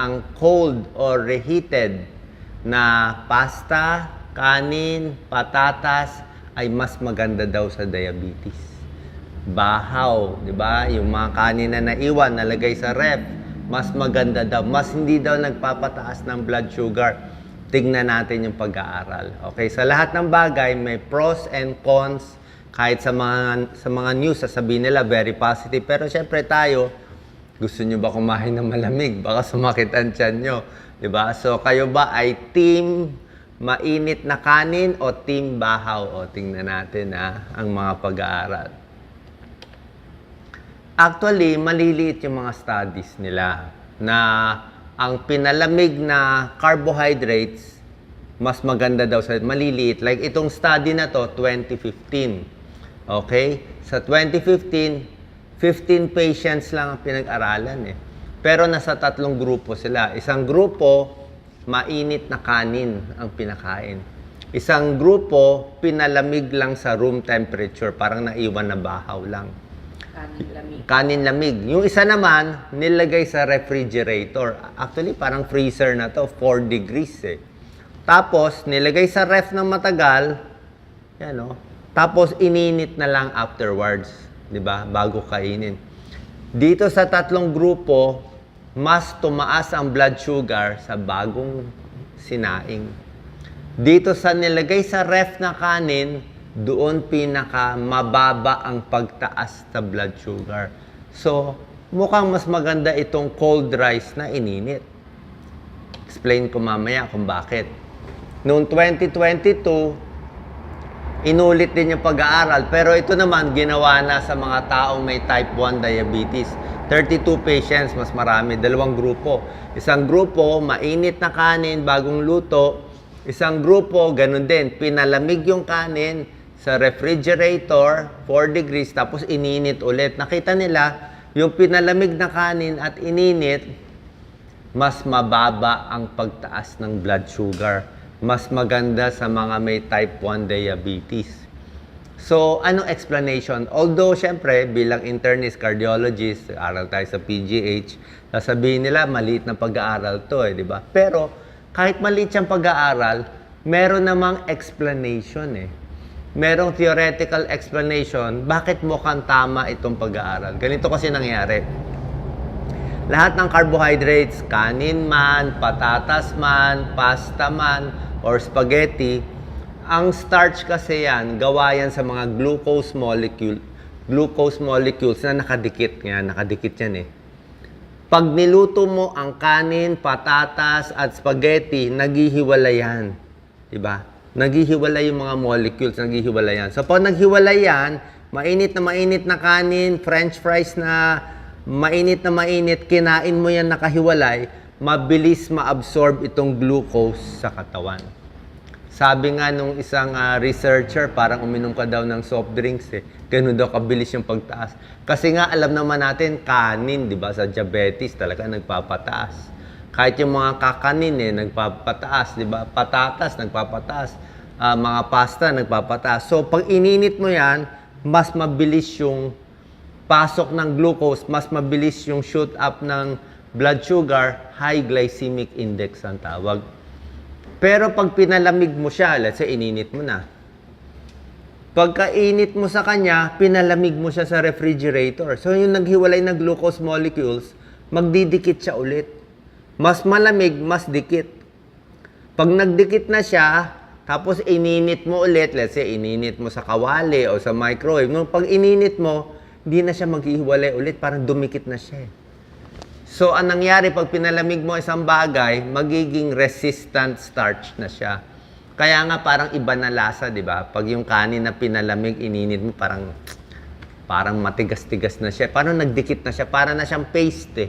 ang cold or reheated na pasta, kanin, patatas ay mas maganda daw sa diabetes. Bahaw, di ba? Yung mga kanin na naiwan, nalagay sa ref, mas maganda daw. Mas hindi daw nagpapataas ng blood sugar. Tingnan natin yung pag-aaral. Okay, sa lahat ng bagay, may pros and cons. Kahit sa mga news, sasabihin nila, very positive. Pero syempre tayo, gusto nyo ba kumain ng malamig? Baka sumakit ang tiyan nyo. Diba? So, kayo ba ay team mainit na kanin o team bahaw? O, tingnan natin ang mga pag-aaral. Actually, maliliit yung mga studies nila na ang pinalamig na carbohydrates, mas maganda daw sa maliliit. Like itong study na to, 2015. Okay? Sa 2015, 15 patients lang ang pinag-aralan eh. Pero nasa 3 grupo sila. Isang grupo, mainit na kanin ang pinakain. Isang grupo, pinalamig lang sa room temperature. Parang naiwan na bahaw lang. Kanin-lamig. Kanin-lamig. Yung isa naman, nilagay sa refrigerator. Actually, parang freezer na to, 4 degrees eh. Tapos, nilagay sa ref ng matagal, yan o. Tapos, ininit na lang afterwards, di ba? Bago kainin. Dito sa 3 grupo, mas tumaas ang blood sugar sa bagong sinaing. Dito sa nilagay sa ref na kanin, doon pinaka mababa ang pagtaas sa blood sugar. So, mukhang mas maganda itong cold rice na ininit. Explain ko mamaya kung bakit. Noong 2022, inulit din yung pag-aaral. Pero ito naman, ginawa na sa mga taong may type 1 diabetes. 32 patients, mas marami. 2 grupo. Isang grupo, mainit na kanin, bagong luto. Isang grupo, ganun din. Pinalamig yung kanin sa refrigerator, 4 degrees, tapos ininit ulit. Nakita nila, yung pinalamig na kanin at ininit, mas mababa ang pagtaas ng blood sugar. Mas maganda sa mga may type 1 diabetes. So, anong explanation? Although, syempre, bilang internist, cardiologist, aral tayo sa PGH, sasabihin nila, maliit na pag-aaral to di ba? Pero, kahit maliit siyang pag-aaral, meron namang explanation Merong theoretical explanation, bakit mukhang tama itong pag-aaral. Ganito kasi nangyari. Lahat ng carbohydrates, kanin man, patatas man, pasta man, or spaghetti, ang starch kasi yan, gawa yan sa mga glucose molecules na nakadikit. Nakadikit yan Pag niluto mo ang kanin, patatas, at spaghetti, naghihiwalay yan. Diba? Naghihiwalay yung mga molecules, naghihiwalay yan. So, pag naghiwalay yan, mainit na kanin, french fries na mainit, kinain mo yan nakahiwalay, mabilis ma-absorb itong glucose sa katawan. Sabi nga nung isang researcher, parang uminom ka daw ng soft drinks Ganun daw kabilis yung pagtaas. Kasi nga alam naman natin, kanin, di ba, sa diabetes talaga nagpapataas. Kahit yung mga kakanin nagpapataas, di ba? Patatas, nagpapataas. Mga pasta, nagpapataas. So, pag ininit mo yan, mas mabilis yung pasok ng glucose, mas mabilis yung shoot up ng blood sugar, high glycemic index ang tawag. Pero pag pinalamig mo siya, let's say, ininit mo na. Pagkainit mo sa kanya, pinalamig mo siya sa refrigerator. So, yung naghiwalay na glucose molecules, magdidikit siya ulit. Mas malamig, mas dikit. Pag nagdikit na siya, tapos ininit mo ulit, let's say, ininit mo sa kawali o sa microwave. No, pag ininit mo, hindi na siya maghihiwalay ulit, parang dumikit na siya So, ang nangyari, pag pinalamig mo isang bagay, magiging resistant starch na siya. Kaya nga parang iba na lasa, di ba? Pag yung kanin na pinalamig, ininit mo, parang matigas-tigas na siya. Parang nagdikit na siya, parang na siyang paste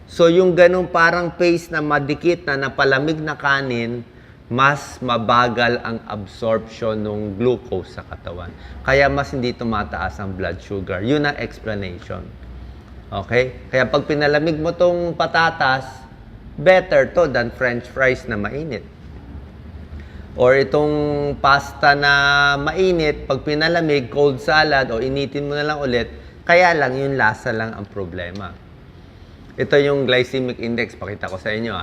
So, yung ganung parang paste na madikit na napalamig na kanin, mas mabagal ang absorption ng glucose sa katawan. Kaya mas hindi tumataas ang blood sugar. Yun ang explanation. Okay? Kaya pag pinalamig mo tong patatas, better to than french fries na mainit. Or itong pasta na mainit, pag pinalamig, cold salad, o initin mo na lang ulit, kaya lang yung lasa lang ang problema. Ito yung glycemic index, pakita ko sa inyo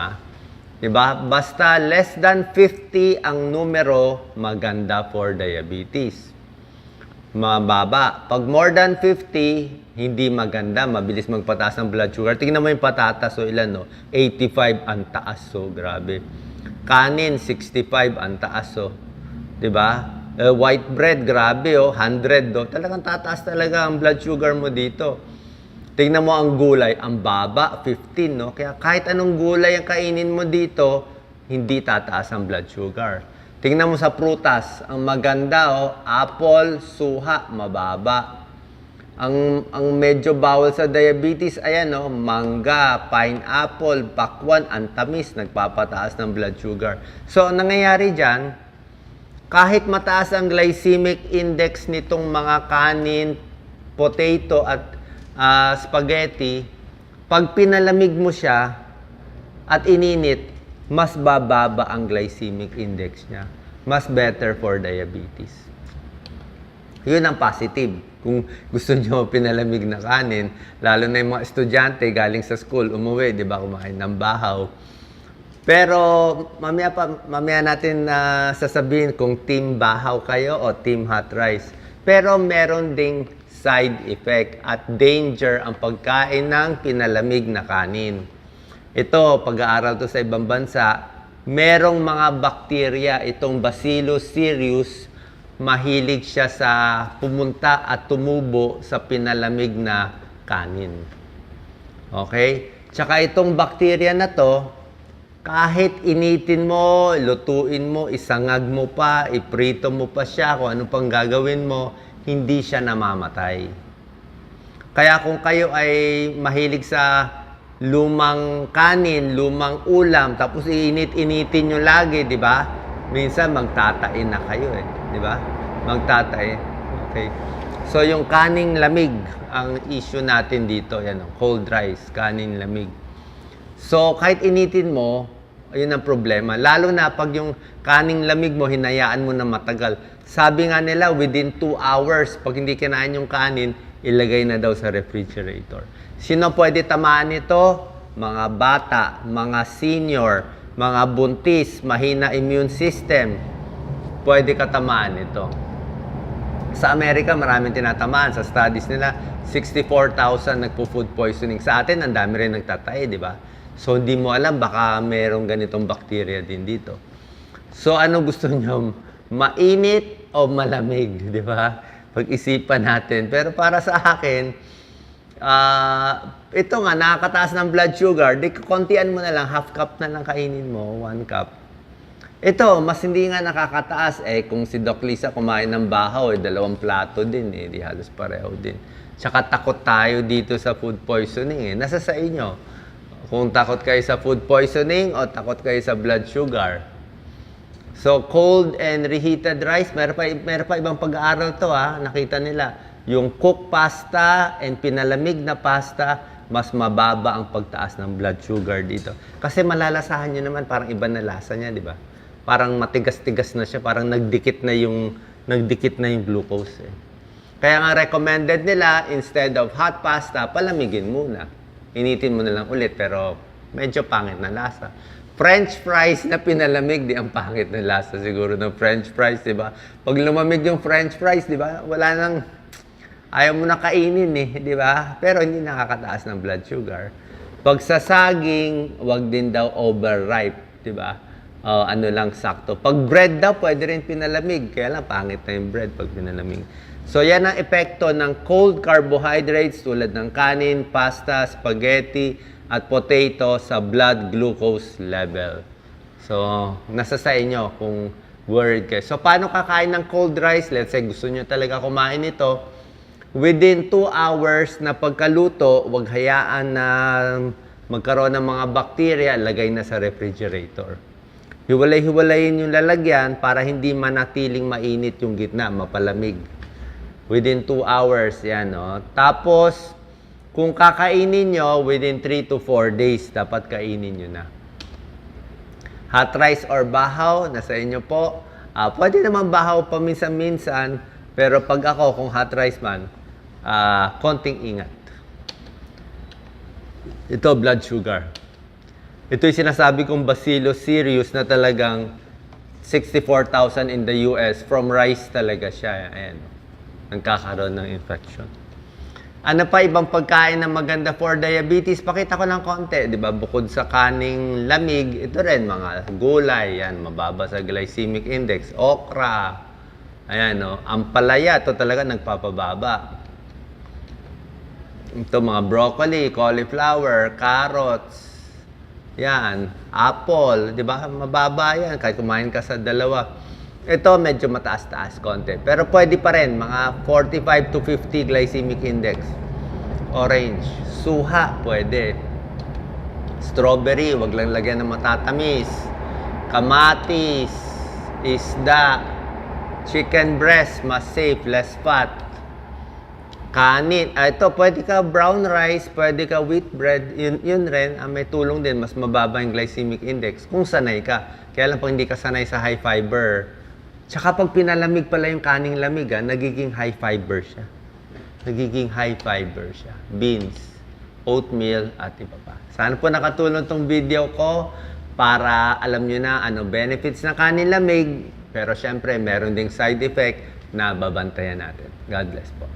Diba? Basta less than 50 ang numero, maganda for diabetes. Mababa. Pag more than 50, hindi maganda. Mabilis magpataas ng blood sugar. Tingnan mo yung patatas. So, ilan, no? 85 ang taas. So, grabe. Kanin, 65 ang taas. So, diba? White bread, grabe, 100, Talagang tataas talaga ang blood sugar mo dito. Tingnan mo ang gulay, ang baba, 15, Kaya kahit anong gulay ang kainin mo dito, hindi tataas ang blood sugar. Tingnan mo sa prutas, ang maganda, apple, suha, mababa. Ang medyo bawal sa diabetes, ayan, mangga, pineapple, pakwan, ang tamis, nagpapataas ng blood sugar. So, ang nangyayari dyan, kahit mataas ang glycemic index nitong mga kanin, potato at spaghetti, pag pinalamig mo siya at ininit, mas bababa ang glycemic index niya. Mas better for diabetes. Yun ang positive. Kung gusto nyo pinalamig na kanin, lalo na yung mga estudyante galing sa school, umuwi, di ba, kumain ng bahaw. Pero mamaya natin sasabihin kung team bahaw kayo o team hot rice. Pero meron ding side effect at danger ang pagkain ng pinalamig na kanin. Ito, pag-aaral to sa ibang bansa, merong mga bakterya, itong Bacillus cereus, mahilig siya sa pumunta at tumubo sa pinalamig na kanin. Okay? Tsaka itong bakterya na to, kahit initin mo, lutuin mo, isangag mo pa, iprito mo pa siya, kung ano pang gagawin mo, hindi siya namamatay. Kaya kung kayo ay mahilig sa lumang kanin, lumang ulam, tapos iinit-initin nyo lagi, di ba? Minsan magtatain na kayo di ba? Magtatain. Okay. So yung kaning lamig, ang issue natin dito, yan, cold rice, kanin lamig. So kahit initin mo, ayun ang problema. Lalo na pag yung kaning lamig mo, hinayaan mo na matagal. Sabi nga nila, within 2 hours, pag hindi kinain yung kanin, ilagay na daw sa refrigerator. Sino pwede tamaan nito? Mga bata, mga senior, mga buntis, mahina immune system. Pwede ka tamaan nito. Sa Amerika, maraming tinatamaan. Sa studies nila, 64,000 nagpo-food poisoning. Sa atin, ang dami rin nagtatae, di ba? So, hindi mo alam, baka merong ganitong bacteria din dito. So, ano gusto nyo? Mainit o malamig, di ba? Pag-isipan natin. Pero para sa akin, ito nga, nakakataas ng blood sugar, di kontian mo na lang, half cup na lang kainin mo, 1 cup. Ito, mas hindi nga nakakataas kung si Doc Lisa kumain ng bahaw, 2 plato din di halos pareho din. Tsaka takot tayo dito sa food poisoning Nasa sa inyo. Kung takot kayo sa food poisoning o takot kayo sa blood sugar. So, cold and reheated rice, meron pa ibang pag-aaral to nakita nila. Yung cooked pasta and pinalamig na pasta, mas mababa ang pagtaas ng blood sugar dito. Kasi malalasahan nyo naman, parang iba na lasa niya, di ba? Parang matigas-tigas na siya, parang nagdikit na yung glucose Kaya nga recommended nila, instead of hot pasta, palamigin muna. Initin mo na lang ulit, pero medyo pangit na lasa. French fries na pinalamig, di ang pangit na lasa siguro ng French fries, di ba? Pag lumamig yung French fries, di ba? Wala nang, ayaw mo na kainin di ba? Pero hindi nakakataas ng blood sugar. Pag sa saging, wag din daw overripe, di ba? Ano lang sakto. Pag bread daw, pwede rin pinalamig. Kaya lang, pangit na yung bread pag pinalamig. So, yan ang epekto ng cold carbohydrates tulad ng kanin, pasta, spaghetti, at potato sa blood glucose level. So, nasa sa inyo kung worried kayo. So, paano kakain ng cold rice? Let's say, gusto nyo talaga kumain ito. Within 2 hours na pagkaluto, huwag hayaan na magkaroon ng mga bacteria, lagay na sa refrigerator. Hiwalay-hiwalayin yung lalagyan para hindi manatiling mainit yung gitna, mapalamig. Within 2 hours, yan, Tapos, kung kakainin nyo, within 3 to 4 days, dapat kainin nyo na. Hot rice or bahaw, nasa inyo po. Pwede naman bahaw paminsan-minsan, pero pag ako, kung hot rice man, konting ingat. Ito, blood sugar. Ito yung sinasabi kong Bacillus cereus na talagang 64,000 in the US. From rice talaga siya. Ayan. Nagkakaroon ng infection. Ano pa ibang pagkain na maganda for diabetes? Pakita ko ng konti. Diba? Bukod sa kaning lamig, ito rin mga gulay. Yan, mababa sa glycemic index. Okra. Ayan, no? Ampalaya. Ito talaga nagpapababa. Ito mga broccoli, cauliflower, carrots. Yan, apple, 'di ba? Mababa 'yan kahit kumain ka sa dalawa. Ito medyo mataas-taas konti, pero pwede pa rin mga 45 to 50 glycemic index. Orange, suha pwede. Strawberry, wag lang lagyan ng matatamis. Kamatis, isda, chicken breast, mas safe, less fat. Kanin. Ito, pwede ka brown rice, pwede ka wheat bread. Yun rin, may tulong din. Mas mababa yung glycemic index kung sanay ka. Kaya lang pag hindi ka sanay sa high fiber. Tsaka pag pinalamig pala yung kaning lamig, nagiging high fiber siya. Nagiging high fiber siya. Beans, oatmeal, at iba pa. Sana po nakatulong tong video ko para alam nyo na ano benefits ng kaning lamig. Pero syempre, meron ding side effect na babantayan natin. God bless po.